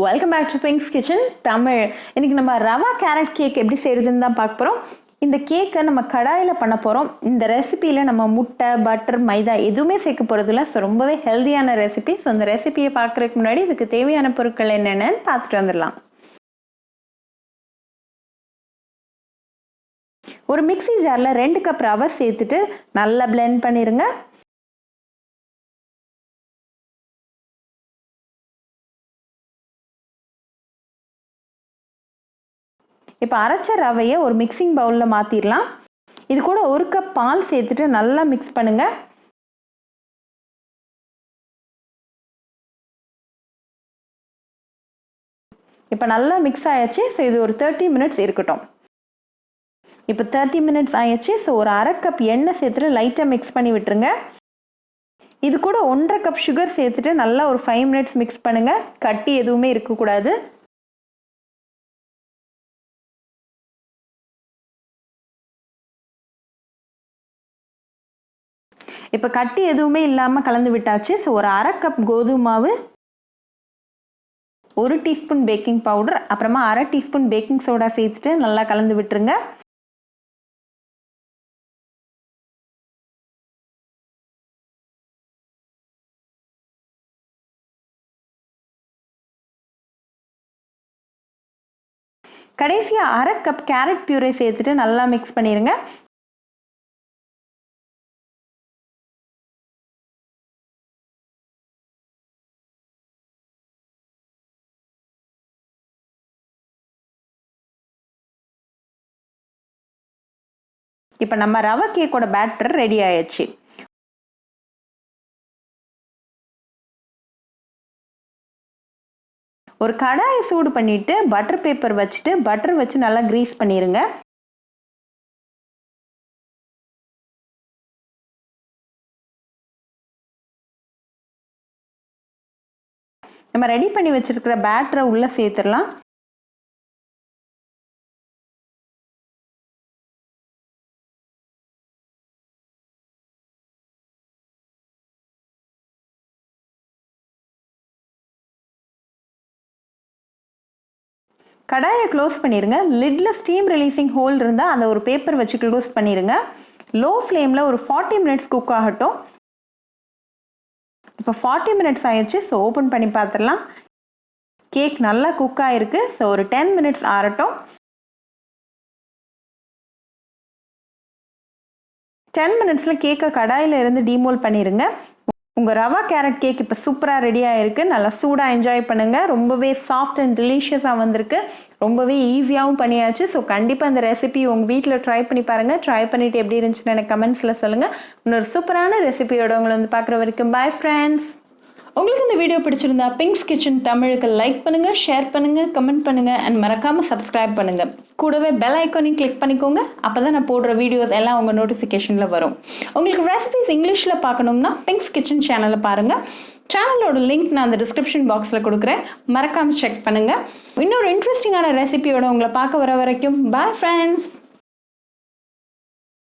Welcome back to Pinks Kitchen Tamil. இன்னைக்கு நம்ம rava carrot cake எப்படி செய்யறதுன்னு தான் பார்க்க போகிறோம். இந்த கேக்கை நம்ம கடாயில் பண்ண போகிறோம். இந்த ரெசிபியில் நம்ம முட்டை, பட்டர், மைதா எதுவுமே சேர்க்க போகிறதில்ல. ஸோ ரொம்பவே ஹெல்த்தியான ரெசிபி. ஸோ இந்த ரெசிபியை பார்க்குறதுக்கு முன்னாடி இதுக்கு தேவையான பொருட்கள் என்னென்னு பார்த்துட்டு வந்துடலாம். ஒரு மிக்ஸி ஜாரில் 2 கப் ரவை சேர்த்துட்டு நல்லா பிளெண்ட் பண்ணிடுங்க. இப்போ அரைச்ச ரவையை ஒரு மிக்சிங் பவுலில் மாற்றிடலாம். இது கூட 1 கப் பால் சேர்த்துட்டு நல்லா மிக்ஸ் பண்ணுங்க. இப்போ நல்லா மிக்ஸ் ஆயாச்சு. ஸோ இது ஒரு 30 மினிட்ஸ் இருக்கட்டும். இப்போ 30 மினிட்ஸ் ஆயாச்சு. ஸோ ஒரு 1/2 கப் எண்ணெய் சேர்த்துட்டு லைட்டாக மிக்ஸ் பண்ணி விட்டுருங்க. இது கூட 1/2 கப் சுகர் சேர்த்துட்டு நல்லா ஒரு 5 மினிட்ஸ் மிக்ஸ் பண்ணுங்க. கட்டி எதுவுமே இருக்கக்கூடாது. இப்போ கட்டி எதுவுமே இல்லாமல் கலந்து விட்டாச்சு. ஸோ ஒரு 1/2 கப் கோதுமை மாவு, 1 டீஸ்பூன் பேக்கிங் பவுடர், அப்புறமா 1/2 டீஸ்பூன் பேக்கிங் சோடா சேர்த்துட்டு நல்லா கலந்து விட்டுருங்க. கடைசியாக 1/2 கப் கேரட் பியூரே சேர்த்துட்டு நல்லா மிக்ஸ் பண்ணிடுங்க. இப்போ நம்ம ரவை கேக்கோட பேட்டர் ரெடி ஆயிடுச்சு. ஒரு கடாயை சூடு பண்ணிட்டு பட்டர் பேப்பர் வச்சுட்டு பட்டர் வச்சு நல்லா கிரீஸ் பண்ணிருங்க. நம்ம ரெடி பண்ணி வச்சிருக்கிற பேட்டரை உள்ள சேர்த்துடலாம். கடாயை க்ளோஸ் பண்ணிடுங்க. லிட்டில் ஸ்டீம் ரிலீசிங் ஹோல் இருந்தால் அந்த ஒரு பேப்பர் வச்சு க்ளோஸ் பண்ணிடுங்க. லோ ஃப்ளேமில் ஒரு 40 மினிட்ஸ் குக் ஆகட்டும். இப்போ 40 மினிட்ஸ் ஆயிடுச்சு. ஸோ ஓப்பன் பண்ணி பார்த்துடலாம். கேக் நல்லா குக் ஆகிருக்கு. ஸோ ஒரு 10 மினிட்ஸ் ஆறட்டும். 10 மினிட்ஸில் கேக்கை கடாயில் இருந்து டீமோல் பண்ணிடுங்க. உங்கள் ரவா கேரட் கேக் இப்போ சூப்பராக ரெடி ஆகிருக்கு. நல்லா சூடாக என்ஜாய் பண்ணுங்கள். ரொம்பவே சாஃப்ட் அண்ட் டெலிஷியஸாக வந்திருக்கு. ரொம்பவே ஈஸியாகவும் பண்ணியாச்சு. ஸோ கண்டிப்பாக இந்த ரெசிபி உங்கள் வீட்டில் ட்ரை பண்ணி பாருங்கள். ட்ரை பண்ணிவிட்டு எப்படி இருந்துச்சுன்னு எனக்கு கமெண்ட்ஸில் சொல்லுங்கள். இன்னொரு சூப்பரான ரெசிபியோட உங்களை வந்து பார்க்குற வரைக்கும் பாய் ஃப்ரெண்ட்ஸ். உங்களுக்கு இந்த வீடியோ பிடிச்சிருந்தா பிங்க்ஸ் கிச்சன் தமிழுக்கு லைக் பண்ணுங்கள், ஷேர் பண்ணுங்கள், கமெண்ட் பண்ணுங்கள் அண்ட் மறக்காமல் சப்ஸ்கிரைப் பண்ணுங்கள். கூடவே பெல் ஐக்கானையும் கிளிக் பண்ணிக்கோங்க. அப்போ தான் நான் போடுற வீடியோஸ் எல்லாம் உங்கள் நோட்டிஃபிகேஷனில் வரும். உங்களுக்கு ரெசிபிஸ் இங்கிலீஷில் பார்க்கணும்னா பிங்க்ஸ் கிச்சன் சேனலை பாருங்கள். சேனலோட லிங்க் நான் அந்த டிஸ்கிரிப்ஷன் பாக்ஸில் கொடுக்குறேன். மறக்காமல் செக் பண்ணுங்கள். இன்னொரு இன்ட்ரெஸ்டிங்கான ரெசிபியோட உங்களை பார்க்க வர வரைக்கும் பாய் ஃப்ரெண்ட்ஸ்.